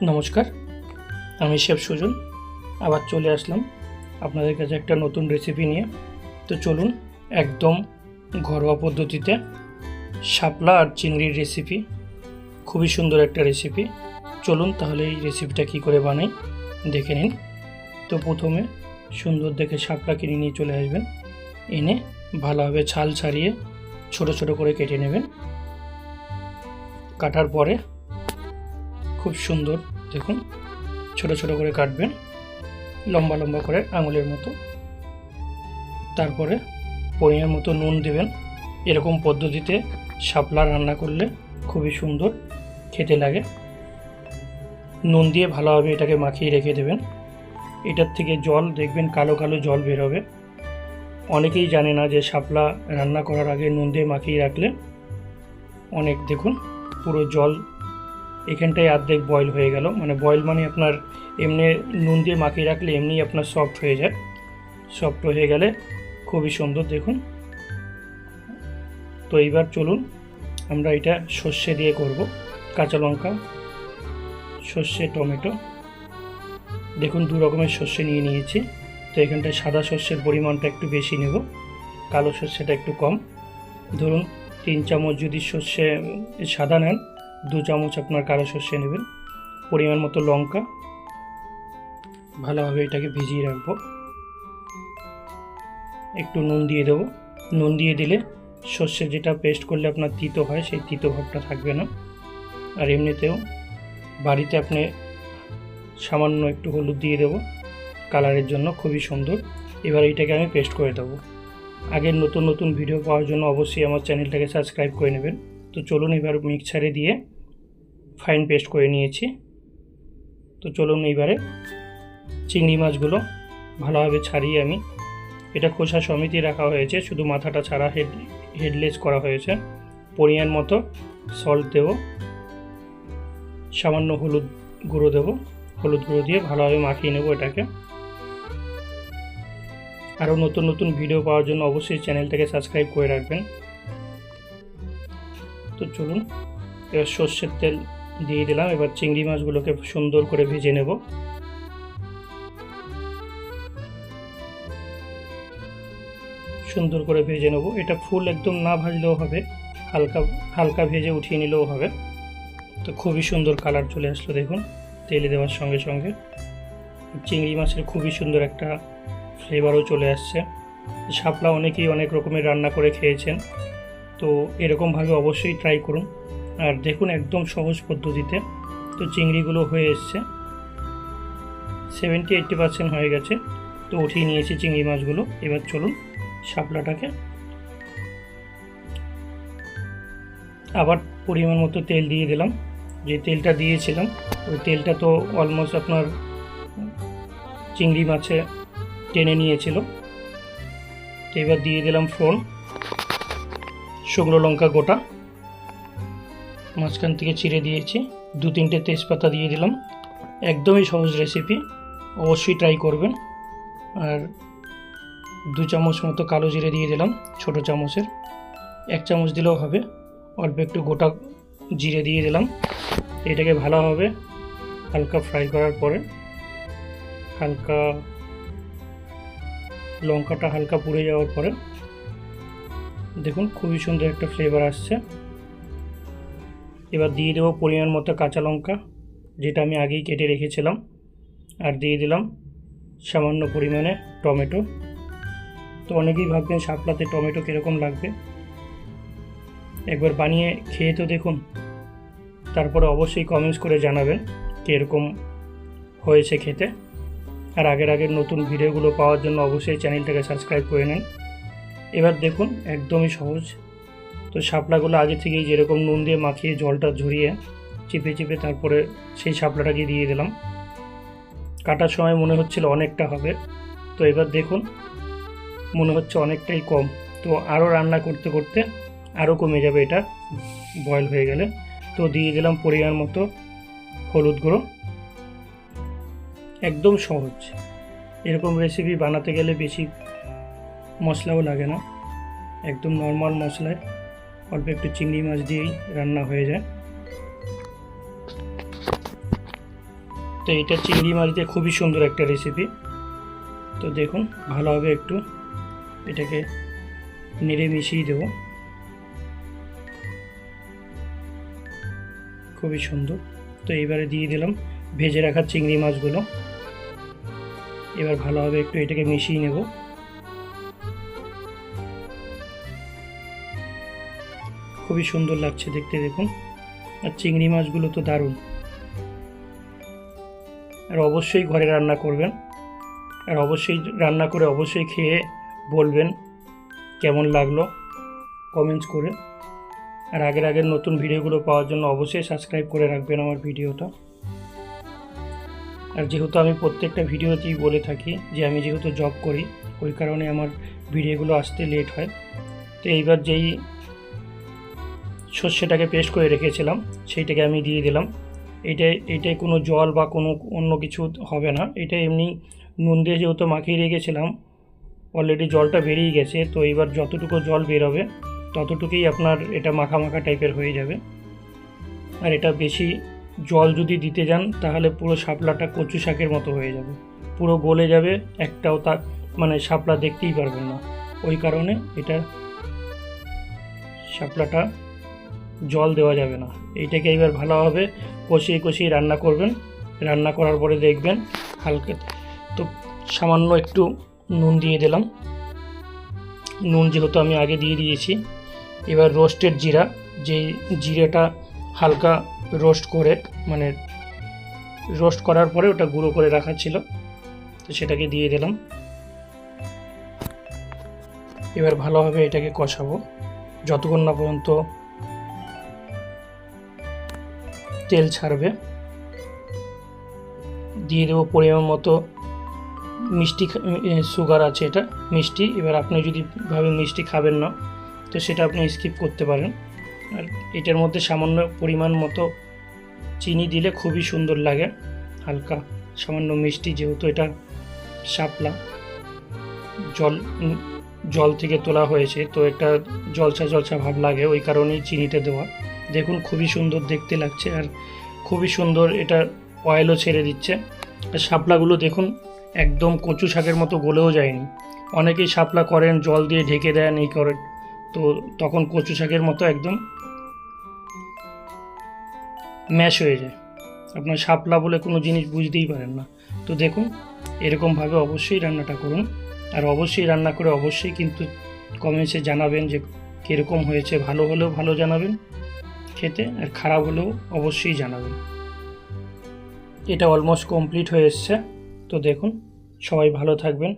নমস্কার, আমি শেফ সুজন আবার চলে আসলাম আপনাদের কাছে একটা নতুন রেসিপি নিয়ে। তো চলুন, একদম ঘরোয়া পদ্ধতিতে শাপলা আর চিংড়ির রেসিপি, খুবই সুন্দর একটা রেসিপি। চলুন তাহলে এই রেসিপিটা কী করে বানাই দেখে নিন। তো প্রথমে সুন্দর দেখে শাপলা কিনে নিয়ে চলে আসবেন, এনে ভালোভাবে ছাল ছাড়িয়ে ছোট ছোট করে কেটে নেবেন। কাটার পরে খুব সুন্দর দেখুন ছোট ছোট করে কাটবেন, লম্বা লম্বা করে আঙুলের মতো। তারপরে পরিমাণ মতো নুন দেবেন। এরকম পদ্ধতিতে শাপলা রান্না করলে খুবই সুন্দর খেতে লাগে। নুন দিয়ে ভালোভাবে এটাকে মাখিয়ে রেখে দেবেন। এটার থেকে জল দেখবেন কালো কালো জল বেরোবে। অনেকেই জানে না যে শাপলা রান্না করার আগে নুন দিয়ে মাখিয়ে রাখলে অনেক, দেখুন পুরো জল এখানটায় অর্ধেক বয়েল হয়ে গেল। মানে বয়েল মানে আপনার এমনি নুন দিয়ে মাখিয়ে রাখলে এমনি আপনার সফট হয়ে যায়। সফট হয়ে গেলে খুবই সুন্দর দেখুন। তো এইবার চলুন আমরা এটা সর্ষে দিয়ে করব। কাঁচা লঙ্কা, সর্ষে, টমেটো, দেখুন দু রকমের সর্ষে নিয়ে নিয়েছি। তো এখানটায় সাদা সর্ষের পরিমাণটা একটু বেশি নেব, কালো সর্ষেটা একটু কম। ধরুন 3 চামচ যদি সর্ষে সাদা নেন, 2 চামচ আপনার কালো সর্ষে নেবেন। পরিমাণ মতো লঙ্কা, ভালোভাবে এটাকে ভিজিয়ে রাখবো। একটু নুন দিয়ে দেবো। নুন দিয়ে দিলে সর্ষে যেটা পেস্ট করলে আপনার তিতো হয়, সেই তিতো ভাবটা থাকবে না। আর এমনিতেও বাড়িতে আপনি সামান্য একটু হলুদ দিয়ে দেবো কালারের জন্য, খুবই সুন্দর। এবার এইটাকে আমি পেস্ট করে দেবো। আগের নতুন নতুন ভিডিও পাওয়ার জন্য অবশ্যই আমার চ্যানেলটাকে সাবস্ক্রাইব করে নেবেন। তো চলুন এবার মিক্সারে দিয়ে ফাইন পেস্ট করে নিয়েছি। তো চলুন এইবারে চিংড়ি মাছগুলো ভালোভাবে ছাড়িয়ে আমি, এটা খোসা সমেতই রাখা হয়েছে, শুধু মাথাটা ছাড়া, হেডলেস করা হয়েছে। পরিমাণ মতো সল্ট দেব, সামান্য হলুদ গুঁড়ো দেব। হলুদ গুঁড়ো দিয়ে ভালোভাবে মাখিয়ে নেব এটাকে। আরও নতুন নতুন ভিডিও পাওয়ার জন্য অবশ্যই চ্যানেলটাকে সাবস্ক্রাইব করে রাখবেন। তো চলুন এবার সর্ষের তেল দিয়ে দিলাম। এবার চিংড়ি মাছগুলোকে সুন্দর করে ভেজে নেব। সুন্দর করে ভেজে নেব। এটা ফুল একদম না ভাজলেও হবে, হালকা হালকা ভেজে উঠিয়ে নিলেও হবে। তো খুবই সুন্দর কালার চলে আসলো দেখুন তেলে দেওয়ার সঙ্গে সঙ্গে। চিংড়ি মাছের খুবই সুন্দর একটা ফ্লেভারও চলে আসছে। শাপলা অনেকেই অনেক রকমের রান্না করে খেয়েছেন, তো এরকমভাবে অবশ্যই ট্রাই করুন। আর দেখুন একদম সহজ পদ্ধতিতে তো চিংড়িগুলো হয়ে এসছে, 70-80% হয়ে গেছে। তো উঠিয়ে নিয়েছি চিংড়ি মাছগুলো। এবার চলুন শাপলাটাকে আবার পরিমাণ মতো তেল দিয়ে দিলাম। যে তেলটা দিয়েছিলাম ওই তেলটা তো অলমোস্ট আপনার চিংড়ি মাছে টেনে নিয়েছিল। তো এবার দিয়ে দিলাম ফোড়ন, শুকনো লঙ্কা গোটা মাঝখান থেকে চিড়ে দিয়েছি, 2-3টে তেজপাতা দিয়ে দিলাম। একদমই সহজ রেসিপি, অবশ্যই ট্রাই করবেন। আর 2 চামচ মতো কালো জিরে দিয়ে দিলাম, ছোটো চামচের 1 চামচ দিলেও হবে। অল্প একটু গোটা জিরে দিয়ে দিলাম। এটাকে ভালোভাবে হালকা ফ্রাই করার পরে হালকা লঙ্কাটা হালকা পুড়ে যাওয়ার পরে দেখুন খুবই সুন্দর একটা ফ্লেভার আসছে। এবার দিয়ে দেবো পরিমাণ মতো কাঁচা লঙ্কা, যেটা আমি আগেই কেটে রেখেছিলাম। আর দিয়ে দিলাম সামান্য পরিমাণে টমেটো। তো অনেকেই ভাববেন শাপলাতে টমেটো কীরকম লাগবে, একবার বানিয়ে খেয়ে তো দেখুন, তারপরে অবশ্যই কমেন্টস করে জানাবেন কীরকম হয়েছে খেতে। আর আগের নতুন ভিডিওগুলো পাওয়ার জন্য অবশ্যই চ্যানেলটাকে সাবস্ক্রাইব করে নেন। এবার দেখুন একদমই সহজ। তো শাপলাগুলো আগে থেকেই যেরকম নুন দিয়ে মাখিয়ে জলটা ঝরিয়ে চিপে চিপে তারপরে সেই শাপলাটাকে দিয়ে দিলাম। কাটার সময় মনে হচ্ছিল অনেকটা হবে, তো এবার দেখুন মনে হচ্ছে অনেকটাই কম। তো আরও রান্না করতে করতে আরও কমে যাবে এটা বয়েল হয়ে গেলে। তো দিয়ে দিলাম পরিমাণ মতো হলুদ গুঁড়ো। একদম সহজ, এরকম রেসিপি বানাতে গেলে বেশি মশলাও লাগে না, একদম নর্মাল মশলায় অল্প একটু চিংড়ি মাছ দিয়েই রান্না হয়ে যায়। তো এটা চিংড়ি মাছ দিয়ে খুবই সুন্দর একটা রেসিপি। তো দেখুন ভালোভাবে একটু এটাকে নেড়ে মিশিয়ে দেব। খুবই সুন্দর। তো এবারে দিয়ে দিলাম ভেজে রাখা চিংড়ি মাছগুলো। এবার ভালোভাবে একটু এটাকে মিশিয়ে নেব। খুবই সুন্দর লাগছে দেখতে, দেখুন। আর চিংড়ি মাছগুলো তো দারুণ। আর অবশ্যই ঘরে রান্না করবেন, আর অবশ্যই রান্না করে অবশ্যই খেয়ে বলবেন কেমন লাগলো কমেন্টস করে। আর আগের নতুন ভিডিওগুলো পাওয়ার জন্য অবশ্যই সাবস্ক্রাইব করে রাখবেন আমার ভিডিওটা। আর যেহেতু আমি প্রত্যেকটা ভিডিওতেই বলে থাকি যে আমি যেহেতু জব করি, ওই কারণে আমার ভিডিওগুলো আসতে লেট হয়। তো এইবার যেই সর্ষেটাকে পেস্ট করে রেখেছিলাম সেইটাকে আমি দিয়ে দিলাম। এইটাই কোনো জল বা কোনো অন্য কিছু হবে না। এটা এমনি নুন দিয়ে যেহেতু মাখিয়ে রেখেছিলাম, অলরেডি জলটা বেরিয়ে গেছে। তো এবার যতটুকু জল বেরোবে ততটুকুই আপনার এটা মাখা মাখা টাইপের হয়ে যাবে। আর এটা বেশি জল যদি দিতে যান তাহলে পুরো শাপলাটা কচু শাকের মতো হয়ে যাবে, পুরো গলে যাবে, একটাও তার মানে শাপলা দেখতেই পারবেন না। ওই কারণে এটা শাপলাটা জল দেওয়া যাবে না। এইটাকে এবার ভালোভাবে কষিয়ে রান্না করবেন। রান্না করার পরে দেখবেন হালকা, তো সামান্য একটু নুন দিয়ে দিলাম। নুন যেহেতু আমি আগে দিয়ে দিয়েছি। এবার রোস্টেড জিরা, যেই জিরাটা হালকা রোস্ট করে মানে রোস্ট করার পরে ওটা গুঁড়ো করে রাখা ছিল, তো সেটাকে দিয়ে দিলাম। এবার ভালোভাবে এটাকে কষাবো যতক্ষণ না পর্যন্ত তেল ছাড়বে। দিয়ে দেবো পরিমাণ মতো মিষ্টি, সুগার আছে এটা মিষ্টি। এবার আপনি যদি ভাবেন মিষ্টি খাবেন না তো সেটা আপনি স্কিপ করতে পারেন। আর এটার মধ্যে সামান্য পরিমাণ মতো চিনি দিলে খুবই সুন্দর লাগে, হালকা সামান্য মিষ্টি, যেহেতু এটা শাপলা জল থেকে তোলা হয়েছে, তো একটা জলসা ভাব লাগে, ওই কারণেই চিনিটা দেওয়া। দেখুন খুবই সুন্দর দেখতে লাগছে আর খুবই সুন্দর এটা অয়েলও ছেড়ে দিচ্ছে। আর শাপলাগুলো দেখুন একদম কচু শাকের মতো গলেও যায়নি। অনেকেই শাপলা করেন জল দিয়ে ঢেকে দেন, এই করেন, তো তখন কচু শাকের মতো একদম ম্যাশ হয়ে যায়, আপনার শাপলা বলে কোনো জিনিস বুঝতেই পারেন না। তো দেখুন এরকমভাবে অবশ্যই রান্নাটা করুন। আর অবশ্যই রান্না করে অবশ্যই কিন্তু কমেন্টসে জানাবেন যে কীরকম হয়েছে। ভালো হলেও ভালো জানাবেন খেতে, আর খারাপ হলেও অবশ্যই জানাবেন। এটা অলমোস্ট কমপ্লিট হয়ে এসছে। তো দেখুন সবাই ভালো থাকবেন।